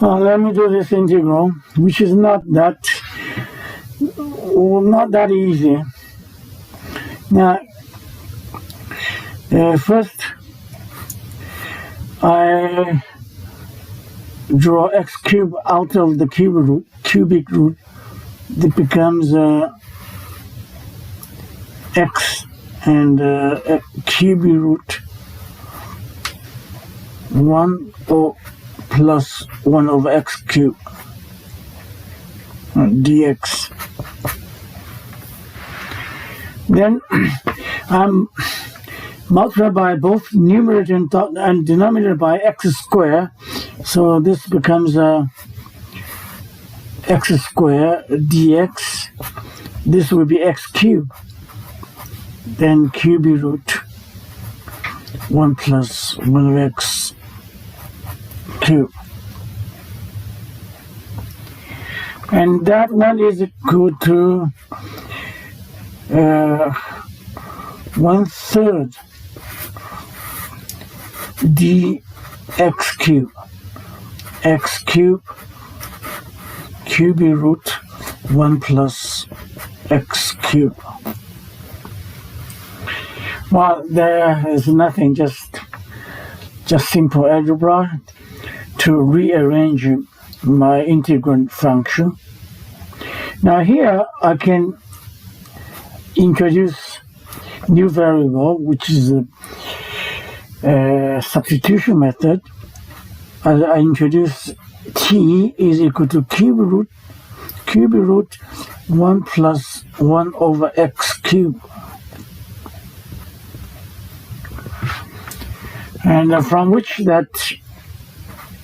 Let me do this integral, which is not that easy. Now, first I draw x cubed out of the cubic root. It becomes x and cubic root 1 plus 1 over x cubed dx. Then I'm multiplied by both numerator and denominator by x squared, so this becomes x squared dx. This will be x cubed, then cubic root 1 plus 1 over x cubed. And that one is equal to 1/3 dx cubed, x cubed cubic root 1 plus x cubed. Well, there is nothing, just simple algebra to rearrange my integrand function. Now here I can introduce new variable, which is a substitution method. I introduce t is equal to cubic root 1 plus 1 over x cubed. And from which that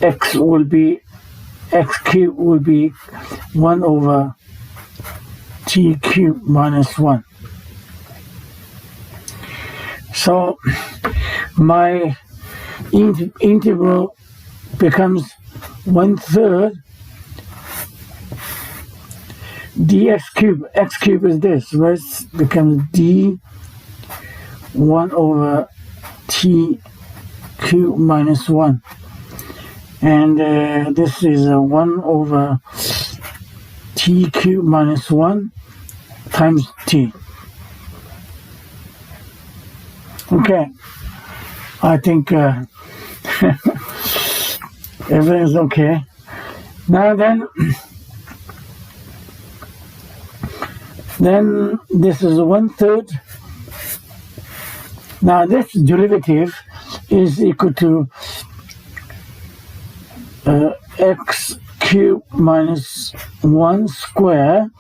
x cubed will be 1 over t cubed minus 1. So my integral becomes 1/3 dx cubed. X cubed is this, right? It becomes d 1 over t cubed minus 1. And this is 1 over t cubed minus 1 times t. Okay, I think everything's okay. Now then this is 1/3. Now this derivative is equal to x cubed minus 1 square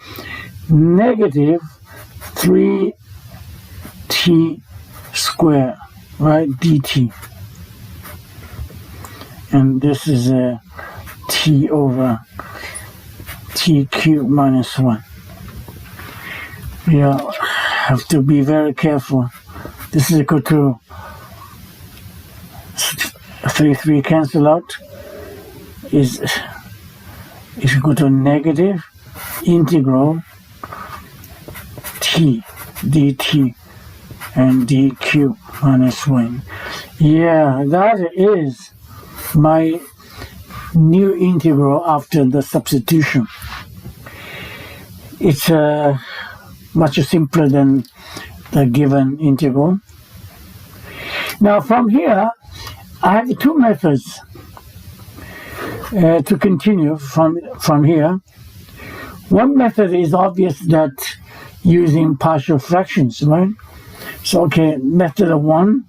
negative 3t square, right, dt. And this is a t over t cubed minus 1. You have to be very careful. This is equal to 3 cancel out, is equal to negative integral t dt and d cubed minus 1. Yeah, that is my new integral after the substitution. It's much simpler than the given integral. Now from here, I have two methods to continue from here. One method is obvious, that using partial fractions, right? So okay, method of one.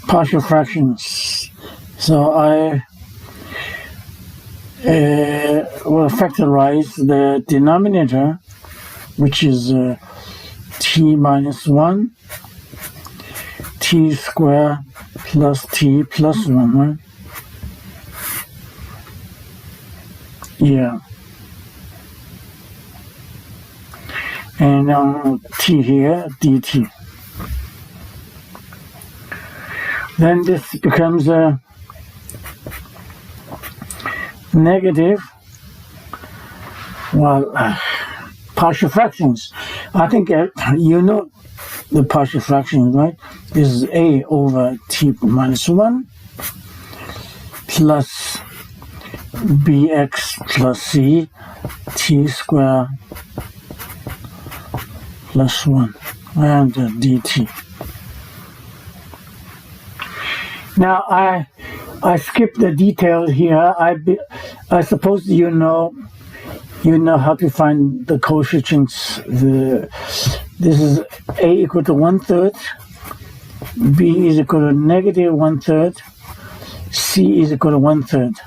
Partial fractions. So I will factorize the denominator, which is t minus 1, t squared plus t plus 1, right? Yeah. And now t here, dt. Then this becomes a negative Well, partial fractions. I think you know the partial fraction, right? This is a over t minus 1 plus bx plus c t squared plus 1 and dt. Now I skip the detail here. I suppose you know how to find the coefficients. This is a equal to 1/3, b is equal to negative 1/3, c is equal to 1/3.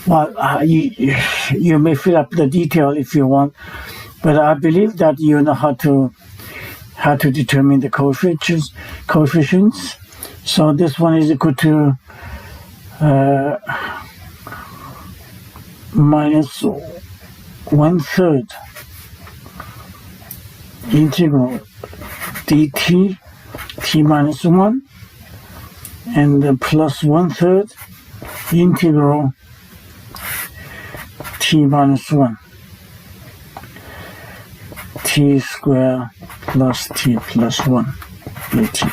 Well, you may fill up the detail if you want, but I believe that you know how to determine the coefficients. So this one is equal to minus 1/3 integral dt t minus 1 and plus 1/3 integral t minus 1 t squared plus t plus 1 dt.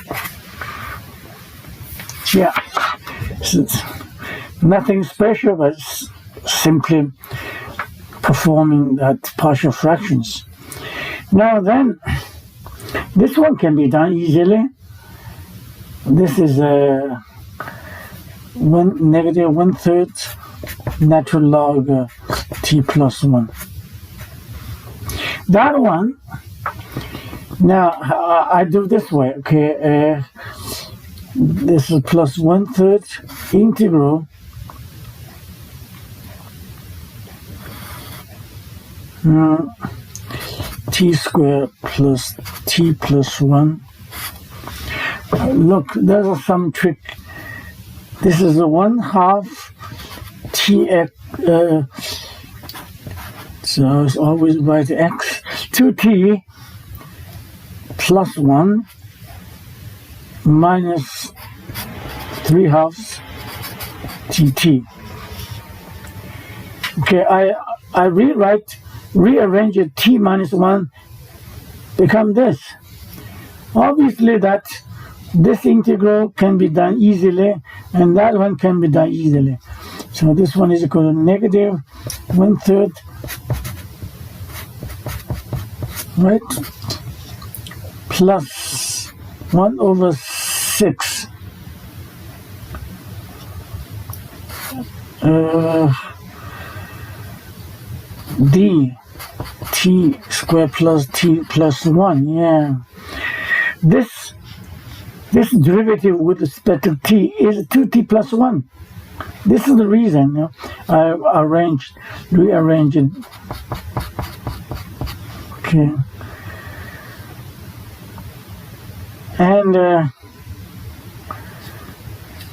Yeah, it's nothing special, but simply performing that partial fractions. Now then, this one can be done easily. This is negative 1/3 natural log t plus 1. That one, now I do this way, okay. This is plus 1/3 integral t squared plus t plus 1. Look, there's some trick. This is a 1/2 tx, so it's always write x, 2t plus 1 minus 3/2 dt. Okay, I rearrange it, t minus 1 become this. Obviously that this integral can be done easily and that one can be done easily. So this one is equal to negative 1/3, right, plus 1/6 d t squared plus t plus 1. Yeah, this derivative with respect to t is 2t plus 1. This is the reason I rearranged it. Okay, and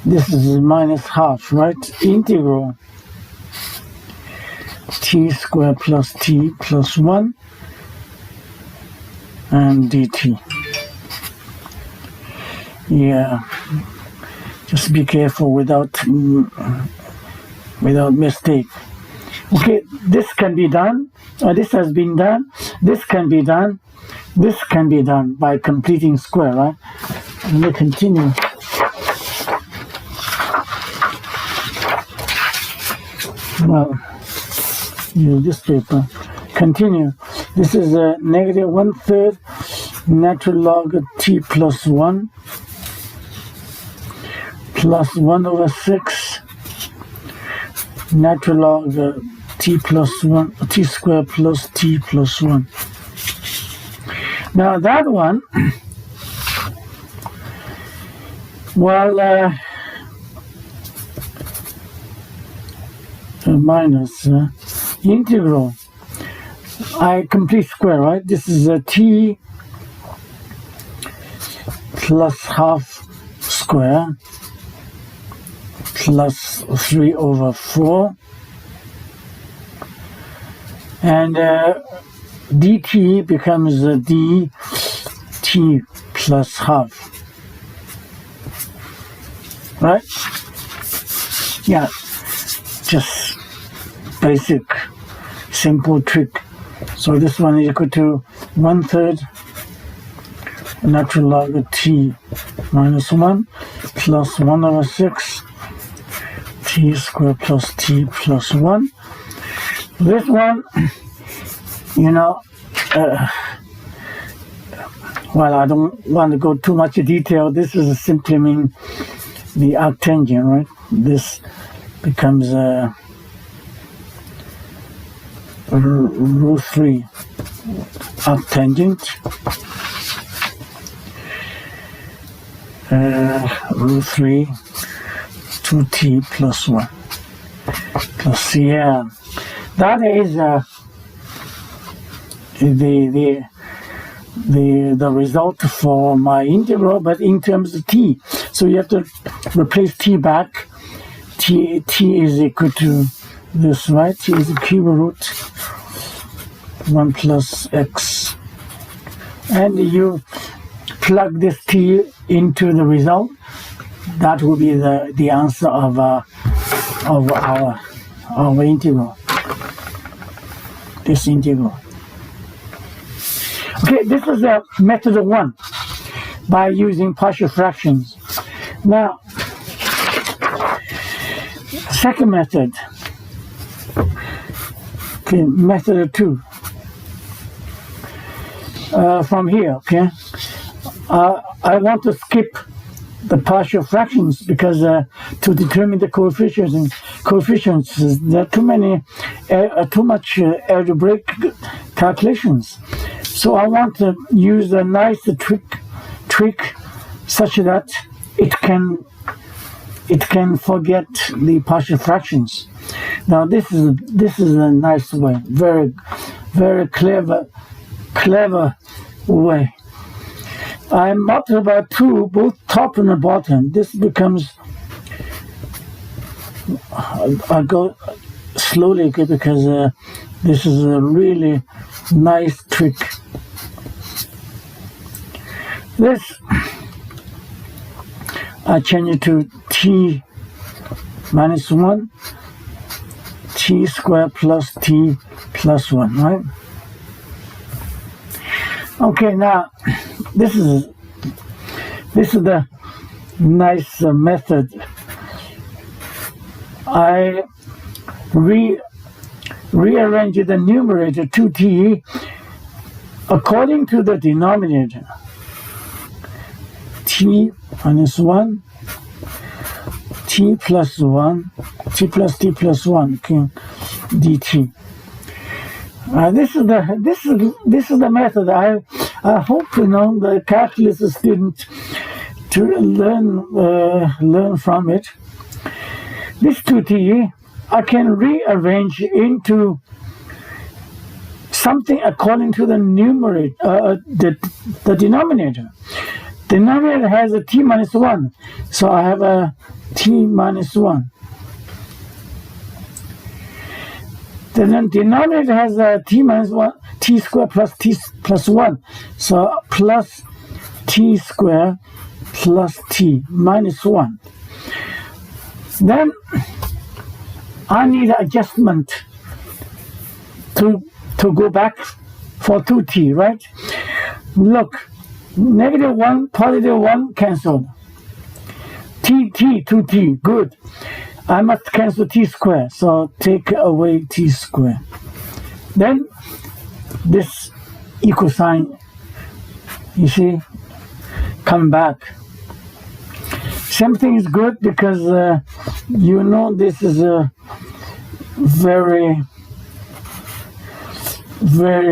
this is minus half, right? Integral t squared plus t plus 1 and dt. Yeah, just be careful without mistake. Okay, this can be done. This has been done. This can be done. This can be done by completing square, right? Let me continue. Well, use this paper. Continue. This is a negative 1/3 natural log t plus 1 plus 1/6 natural log t plus 1 t squared plus t plus 1. Now that one, well, minus integral. I complete square, right? This is a t plus half square plus 3/4 and dt becomes dt plus half, right? Yeah, just basic simple trick. So this one is equal to 1/3 natural log of t minus 1 plus 1/6 t squared plus t plus 1. This one, well, I don't want to go too much detail. This is simply mean the arctangent, right? This becomes root 3 arctangent. Root 3 2t plus 1 plus yeah. That is the result for my integral, but in terms of t. So you have to replace t back. T is equal to this, right? T is cube root 1 plus x. And you plug this t into the result. That will be the answer of our integral. This integral. Okay, this is method 1 by using partial fractions. Now, second method. Okay, method 2. From here, okay. I want to skip the partial fractions because to determine the coefficients, there are too much algebraic calculations. So I want to use a nice trick such that it can forget the partial fractions. Now this is a nice way, very very clever way. I multiply by 2 both top and the bottom. This becomes, I go slowly because this is a really nice trick. This I change it to t minus 1 t squared plus t plus 1, right? Okay, now this is the nice method. I rearrange the numerator 2t according to the denominator. T minus 1, t plus 1, t plus t plus 1, okay, dt. This is the method. I hope the calculus student to learn from it. This 2t I can rearrange into something according to the numerator, the denominator. Denominator has a t minus 1, so I have a t minus 1. The denominator has a t minus 1, t squared plus t plus 1, so plus t squared plus t minus 1. Then I need adjustment to go back for 2t, right? Look, negative 1, positive 1 cancelled. T, 2t, good. I must cancel t squared, so take away t squared. Then this equal sign, you see, come back. Same thing is good because this is a very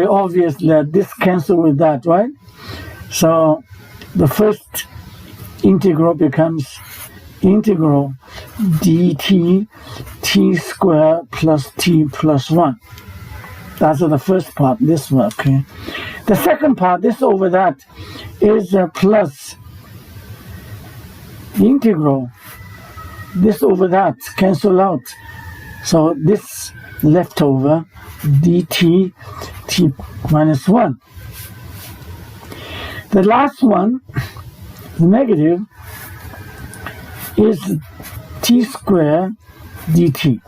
obvious that this cancel with that, right? So the first integral becomes integral dt t squared plus t plus 1. That's the first part, this one, okay? The second part, this over that, is plus integral. This over that, cancel out. So this left over dt t minus 1. The last one, the negative, is t squared dt.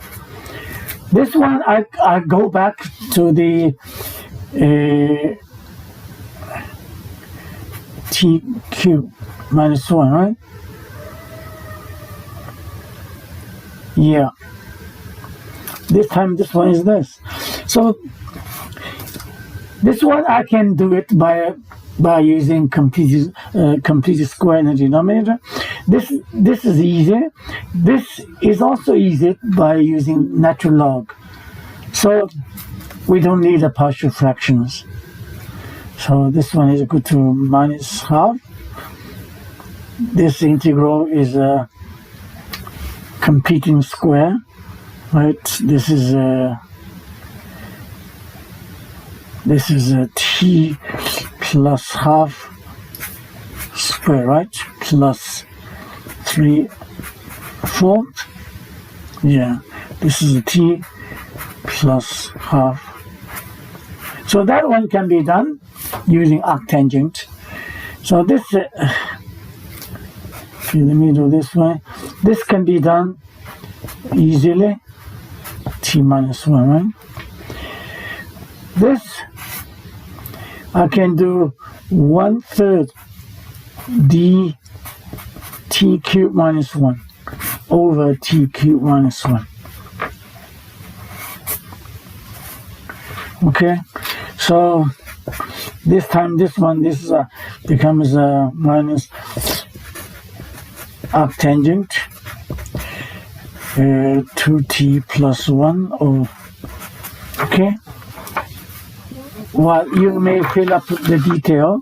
This one, I go back to the t cubed minus 1, right? Yeah. This time, this one is this. So this one I can do it by using completed square in the denominator. This is easy. This is also easy by using natural log. So we don't need the partial fractions. So this one is equal to minus half. This integral is a completing square, right? This is a t plus half square, right? Plus 3/4. Yeah, this is a t plus half. So that one can be done using arctangent. So this, okay, let me do this way. This can be done easily, t minus 1, right? This, I can do 1/3 d t cubed minus 1 over t cubed minus 1. Okay, so this time this one, this becomes a minus arctangent 2t plus 1 over, okay. Well, you may fill up the detail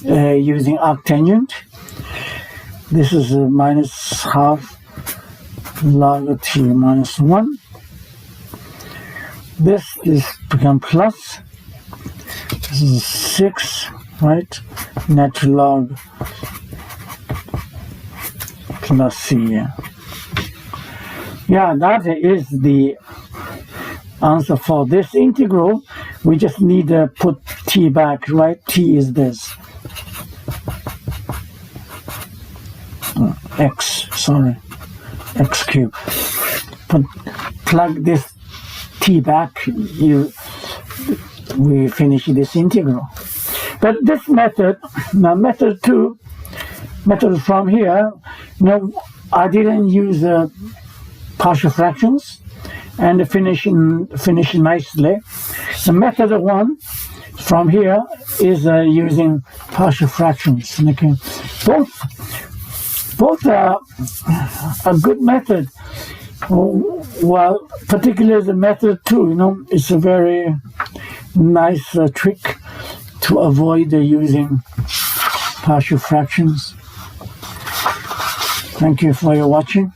using arctangent. This is a minus half log t minus 1. This become plus. This is 6, right? Natural log plus c. Yeah, that is the answer for this integral. We just need to put t back, right? T is this. X cubed. Plug this t back, we finish this integral. But this method, now method 2, method from here, I didn't use partial fractions and finish nicely. The method 1 from here is using partial fractions. Okay. Both are a good method. Well, particularly the method 2, it's a very nice trick to avoid using partial fractions. Thank you for your watching.